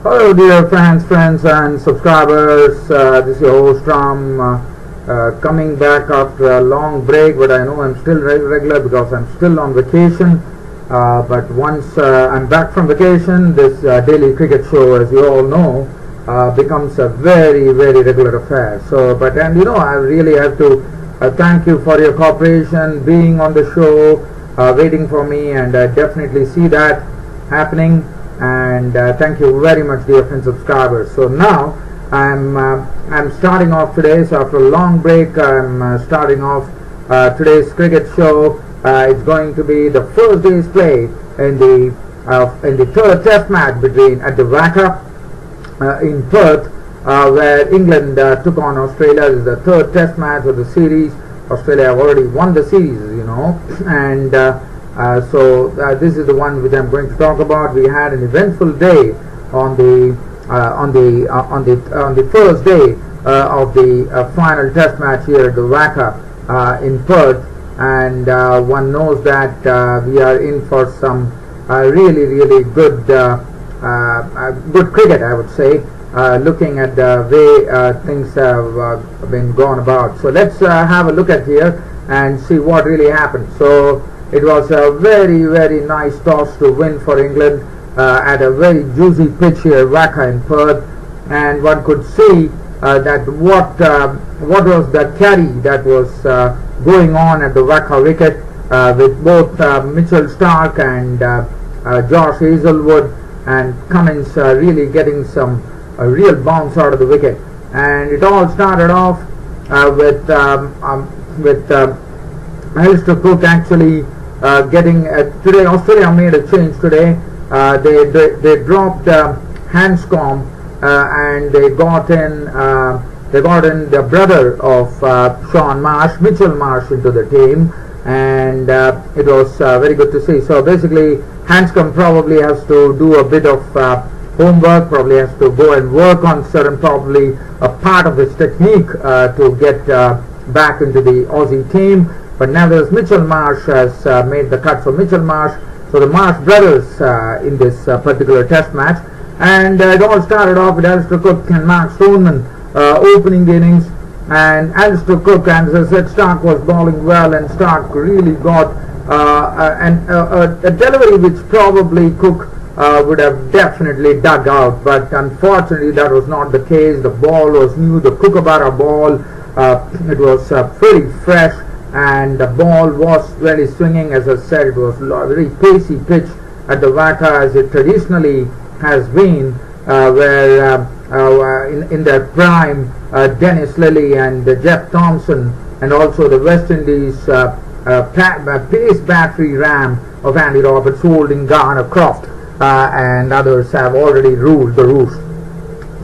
Hello dear friends and subscribers, this is your host Ram, coming back after a long break, but I know I'm still regular because I'm still on vacation, but once I'm back from vacation, this daily cricket show, as you all know, becomes a very regular affair. So, I really have to thank you for your cooperation, being on the show, waiting for me, and I definitely see that happening. And thank you very much, dear friends subscribers. So now I'm starting off today. So after a long break, I'm starting off today's cricket show. It's going to be the first day's play in the third Test match at the WACA in Perth, where England took on Australia. This is the third Test match of the series. Australia have already won the series, and so this is the one which I'm going to talk about. We had an eventful day on the first day of the final Test match here at the WACA in Perth, and one knows that we are in for some really good good cricket, I would say, looking at the way things have been gone about. So let's have a look at here and see what really happened. So it was a very nice toss to win for England at a very juicy pitch here, WACA in Perth, and one could see that what was the carry that was going on at the WACA wicket with both Mitchell Starc and Josh Hazlewood and Cummins really getting some real bounce out of the wicket. And it all started off with Alistair Cook actually getting today. Australia made a change today. They dropped Hanscom and they got in the brother of Sean Marsh, Mitchell Marsh, into the team, and it was very good to see. So basically, Hanscom probably has to do a bit of homework, probably has to go and work on probably a part of his technique to get back into the Aussie team. But nevertheless, Mitchell Marsh has made the cut for Mitchell Marsh. So the Marsh brothers in this particular Test match, and it all started off with Alistair Cook and Mark Stoneman opening the innings. And Alistair Cook, as I said, Starc was bowling well, and Starc really got a delivery which probably Cook would have definitely dug out, but unfortunately that was not the case. The ball was new, the Kookaburra ball. It was pretty fresh, and the ball was really swinging. As I said, it was a very pacey pitch at the WACA, as it traditionally has been, where in their prime, Dennis Lillee and Jeff Thompson, and also the West Indies pace battery ram of Andy Roberts, Holding, Garner, Croft, and others have already ruled the roost.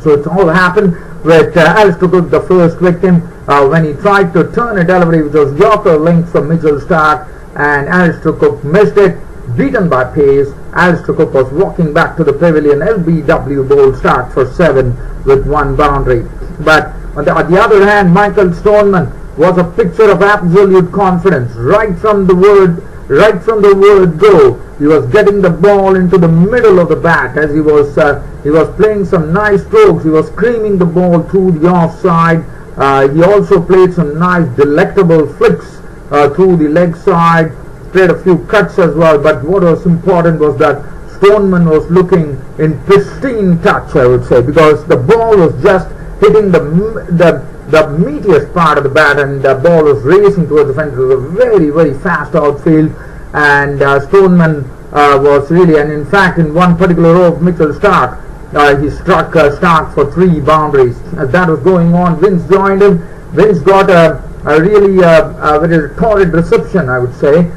So it's all happened with Alistair Cook, the first victim, when he tried to turn a delivery which was Yorker linked from Mitchell Starc, and Alistair Cook missed it, beaten by pace. Alistair Cook was walking back to the pavilion. LBW bowled Starc for 7 with 1 boundary. But on the other hand, Michael Stoneman was a picture of absolute confidence right from the word go. He was getting the ball into the middle of the bat as he was playing some nice strokes. He was creaming the ball through the offside. He also played some nice delectable flicks through the leg side, played a few cuts as well. But what was important was that Stoneman was looking in pristine touch, I would say, because the ball was just hitting the meatiest part of the bat, and the ball was racing towards the fence. It was a very fast outfield, and Stoneman was really, and in fact in one particular row of Mitchell Starc, he struck Starc for 3 boundaries. As that was going on, Vince joined him. Vince got a really very torrid reception, I would say,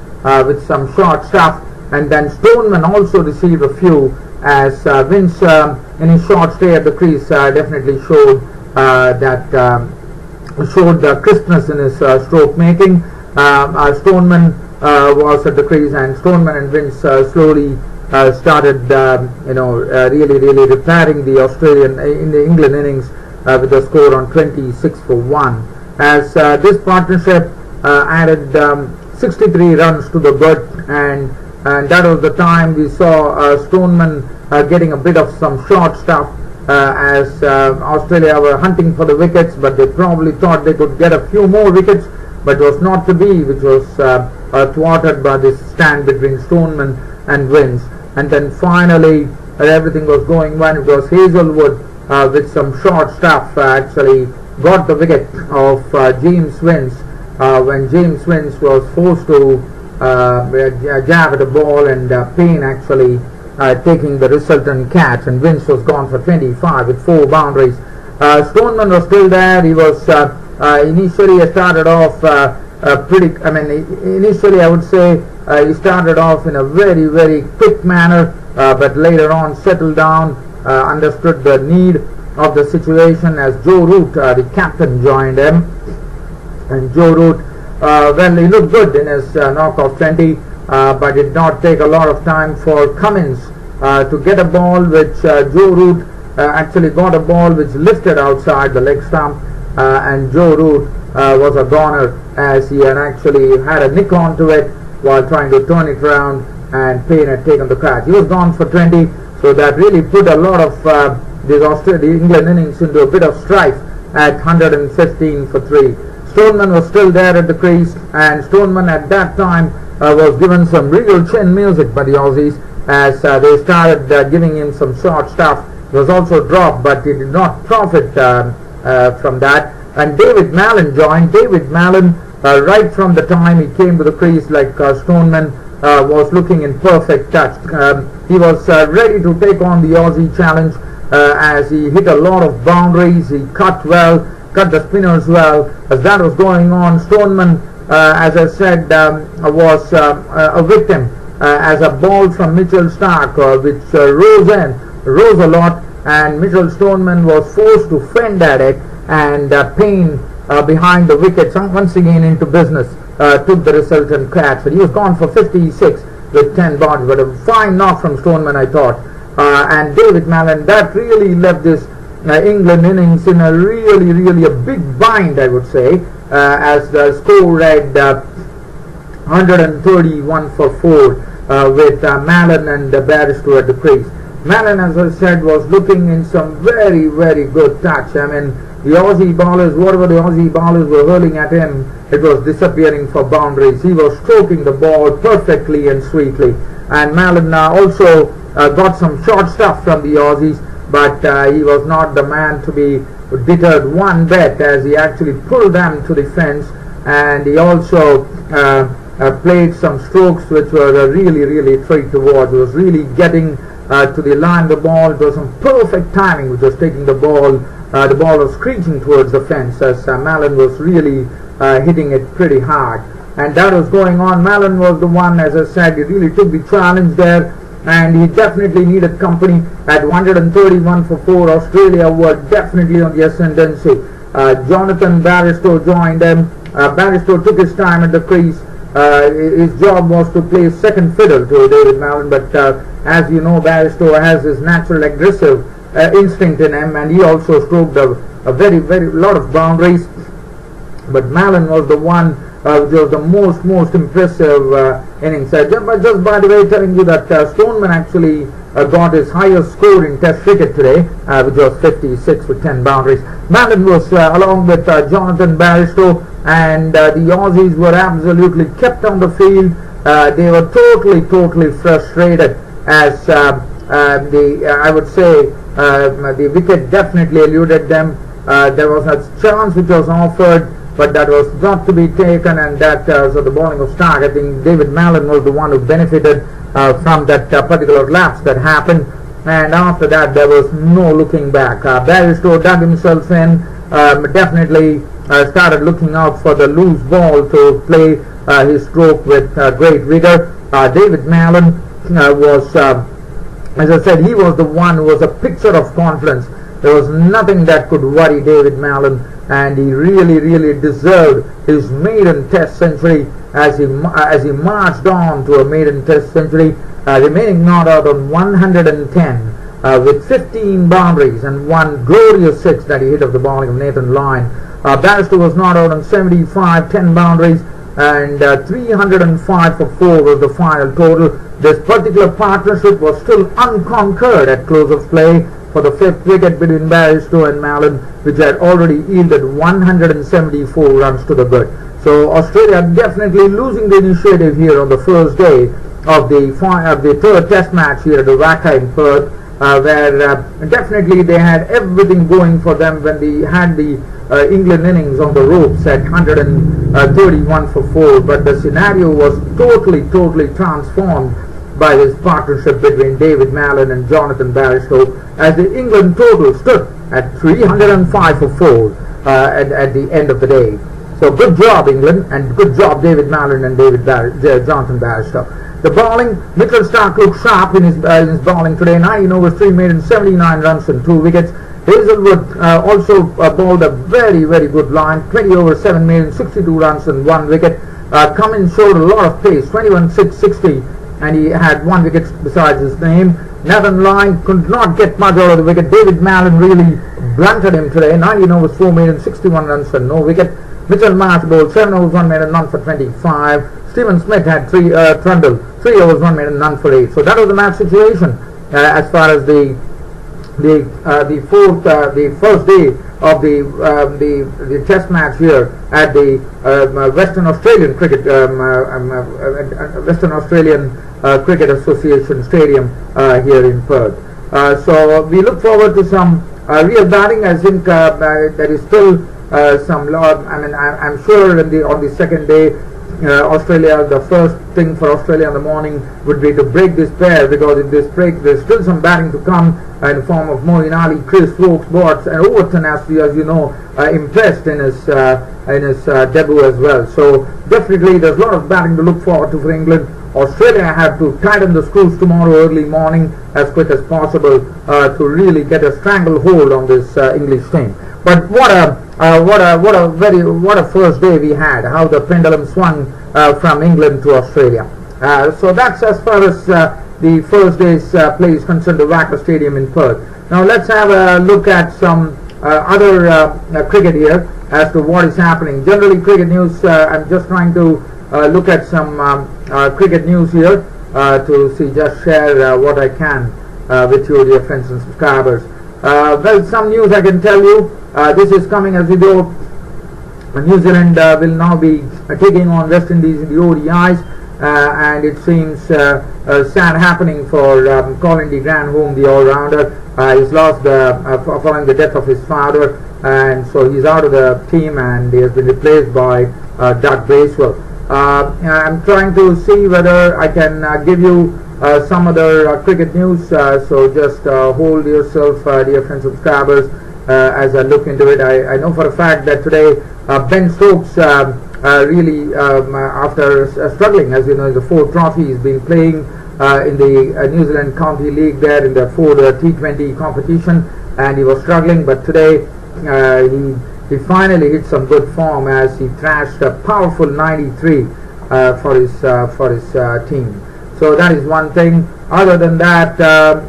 with some short stuff, and then Stoneman also received a few, as Vince in his short stay at the crease definitely showed the crispness in his stroke making. Stoneman was at the crease, and Stoneman and Vince slowly started really repairing the Australian in the England innings with a score on 26 for 1, as this partnership added 63 runs to the good, and that was the time we saw Stoneman getting a bit of some short stuff as Australia were hunting for the wickets, but they probably thought they could get a few more wickets, but it was not to be, which was thwarted by this stand between Stoneman and Vince. And then finally everything was going well. It was Hazelwood with some short stuff actually got the wicket of James Vince when James Vince was forced to jab at a ball, and Payne actually taking the resultant catch, and Vince was gone for 25 with 4 boundaries. Stoneman was still there. He was initially started off initially I would say he started off in a very, very quick manner, but later on settled down, understood the need of the situation as Joe Root, the captain, joined him. And Joe Root, well, he looked good in his knock of 20, but did not take a lot of time for Cummins to get a ball which Joe Root actually got a ball which lifted outside the leg stump, and Joe Root was a goner as he had actually had a nick onto it while trying to turn it around, and Payne had taken the catch. He was gone for 20, so that really put a lot of the England innings into a bit of strife at 115 for 3. Stoneman was still there at the crease, and Stoneman at that time was given some real chin music by the Aussies as they started giving him some short stuff. He was also dropped, but he did not profit from that. And David Malan joined. David Malan, right from the time he came to the crease, like Stoneman, was looking in perfect touch. He was ready to take on the Aussie challenge as he hit a lot of boundaries. He cut well, cut the spinners well. As that was going on, Stoneman, as I said, was a victim as a ball from Mitchell Starc, which rose a lot, and Mitchell Stoneman was forced to fend at it, and Payne behind the wickets once again into business took the resultant catch. But he was gone for 56 with 10 boundaries, but a fine knock from Stoneman, I thought. And David Malan, that really left this England innings in a really a big bind, I would say, as the score read 131 for 4 with Malan and Bairstow at the crease. Malan, as I said, was looking in some very good touch. I mean, the Aussie bowlers, whatever the Aussie bowlers were hurling at him, it was disappearing for boundaries. He was stroking the ball perfectly and sweetly. And Malan also got some short stuff from the Aussies, but he was not the man to be deterred one bit as he actually pulled them to the fence, and he also played some strokes which were really treat to watch. He was really getting to the line of the ball. It was some perfect timing which was taking the ball was screeching towards the fence as Malan was really hitting it pretty hard, and that was going on. Malan was the one, as I said, he really took the challenge there, and he definitely needed company. At 131 for 4, Australia were definitely on the ascendancy. Jonathan Bairstow joined them. Bairstow took his time at the crease. His job was to play second fiddle to David Malan, but as you know, Bairstow has his natural aggressive instinct in him, and he also stroked a very lot of boundaries. But Malan was the one which was the most impressive innings. Just by the way, telling you that Stoneman actually got his highest score in Test cricket today, which was 56 with 10 boundaries. Malan was along with Jonathan Bairstow, and the Aussies were absolutely kept on the field. They were totally frustrated as I would say the wicket definitely eluded them. There was a chance which was offered, but that was not to be taken, and that was the bowling of Starc. I think David Malan was the one who benefited from that particular lapse that happened, and after that there was no looking back. Bairstow dug himself in, definitely started looking out for the loose ball to play his stroke with great vigor. David Malan was, as I said, he was the one who was a picture of confidence. There was nothing that could worry David Malan, and he really deserved his maiden Test century as he marched on to a maiden Test century, remaining not out on 110 with 15 boundaries and one glorious 6 that he hit off the bowling of Nathan Lyon. Bairstow was not out on 75, 10 boundaries, and 305 for 4 was the final total. This particular partnership was still unconquered at close of play for the 5th wicket between Bairstow and Malan, which had already yielded 174 runs to the good. So Australia definitely losing the initiative here on the first day of the third test match here at the WACA in Perth, where definitely they had everything going for them when they had the England innings on the ropes at 131 for 4, but the scenario was totally transformed by this partnership between David Malan and Jonathan Bairstow, as the England total stood at 305 for 4 at the end of the day. So good job England, and good job David Malan and Jonathan Bairstow. The bowling, Mitchell Starc looked sharp in his bowling today. 19 overs, 3 made and 79 runs and 2 wickets. Hazelwood also bowled a very good line. 20 overs, 7 made and 62 runs and 1 wicket. Cummins showed a lot of pace, 21-6-60, and he had 1 wicket besides his name. Nathan Lyon could not get much out of the wicket. David Malan really blunted him today. 19 overs, 4 made and 61 runs and no wicket. Mitchell Marsh bowled 7 overs, 1 made and none for 25. Stephen Smith had 3 overs, 1 made and none for 8. So that was the match situation as far as the first day of the test match here at the Western Australian Cricket Association Stadium here in Perth. So we look forward to some real batting. I think there is still some. I'm sure on the second day, Australia, the first thing for Australia in the morning would be to break this pair, because if this break, there's still some batting to come in the form of Moeen Ali, Chris Woakes, Botts, and Overton, as you know, impressed in his debut as well. So definitely there's a lot of batting to look forward to for England. Australia have to tighten the screws tomorrow early morning as quick as possible to really get a stranglehold on this English team. But what a first day we had! How the pendulum swung from England to Australia. So that's as far as the first day's play is concerned, the WACA Stadium in Perth. Now let's have a look at some other cricket here as to what is happening. Generally, cricket news. I'm just trying to look at some cricket news here to just share what I can with you, dear friends and subscribers. Well, some news I can tell you. This is coming as we go. New Zealand will now be taking on West Indies in the ODIs, and it seems sad happening for Colin de Grandhomme, the all-rounder. He's lost following the death of his father, and so he's out of the team, and he has been replaced by Doug Bracewell. I'm trying to see whether I can give you some other cricket news, so just hold yourself, dear friends and subscribers, as I look into it. I know for a fact that today Ben Stokes really, after struggling, as you know, in the Ford Trophy, he's been playing in the New Zealand County League there in the Ford T20 competition, and he was struggling, but today he finally hit some good form as he thrashed a powerful 93 for his team. So that is one thing. Other than that,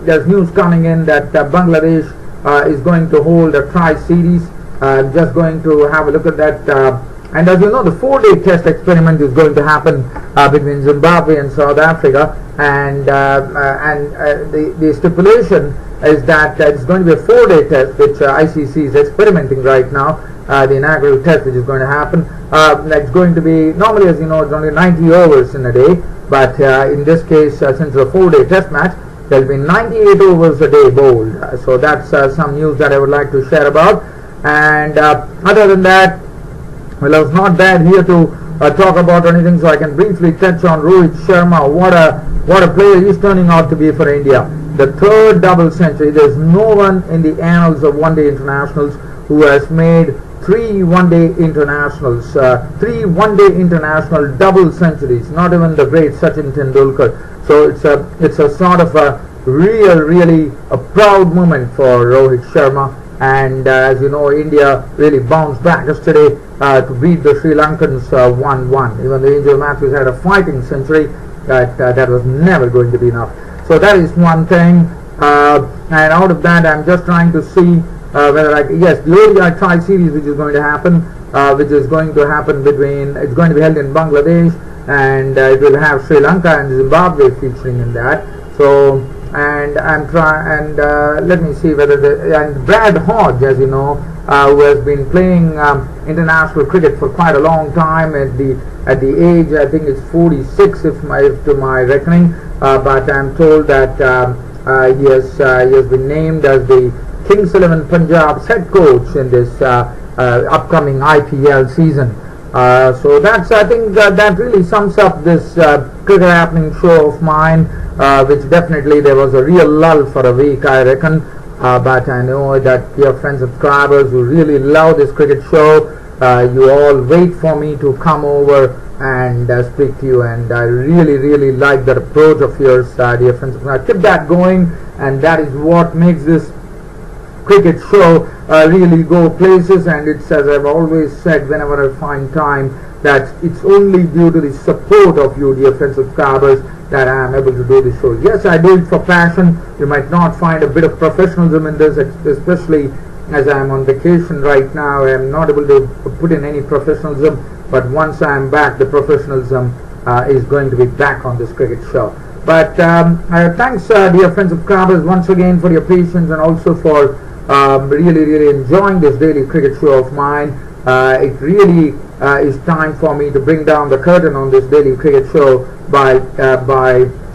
there's news coming in that Bangladesh is going to hold a tri-series. I'm just going to have a look at that. And as you know, the 4-day test experiment is going to happen between Zimbabwe and South Africa. And the stipulation is that it's going to be a 4-day test, which ICC is experimenting right now. The inaugural test, which is going to happen. It's going to be, normally, as you know, it's only 90 overs in a day. But in this case, since it's a 4-day test match, there will be 98 overs a day bowled. So that's some news that I would like to share about. And other than that, well, it's not bad here to talk about anything, so I can briefly touch on Rohit Sharma. What a player he's turning out to be for India. The 3rd double century. There's no one in the annals of one-day internationals who has made 3 one-day internationals, 3 one-day international double centuries. Not even the great Sachin Tendulkar. So it's a sort of a really a proud moment for Rohit Sharma. And as you know, India really bounced back yesterday to beat the Sri Lankans 1-1. Even the Angel Matthews had a fighting century. That was never going to be enough. So that is one thing. And out of that, I'm just trying to see whether yes, the ODI tri-series, which is going to happen, it's going to be held in Bangladesh, and it will have Sri Lanka and Zimbabwe featuring in that. So, and I'm trying, and let me see whether and Brad Hodge, as you know, who has been playing international cricket for quite a long time at the age, I think it's 46 if to my reckoning, but I'm told that he has been named as the Kings 11 Punjab's head coach in this upcoming IPL season. So that's, I think that really sums up this cricket happening show of mine, which definitely there was a real lull for a week, I reckon, but I know that your friends subscribers who really love this cricket show, you all wait for me to come over and speak to you, and I really like that approach of yours, dear friends. Keep that going, and that is what makes this cricket show really go places. And it's, as I've always said whenever I find time, that it's only due to the support of you, dear friends subscribers, that I am able to do this show. Yes, I do it for passion. You might not find a bit of professionalism in this, especially as I am on vacation right now. I am not able to put in any professionalism, but once I am back, the professionalism is going to be back on this cricket show. But thanks, dear friends subscribers, once again for your patience, and also for really enjoying this daily cricket show of mine. It really is time for me to bring down the curtain on this daily cricket show by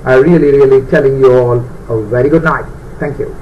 really telling you all a very good night. Thank you.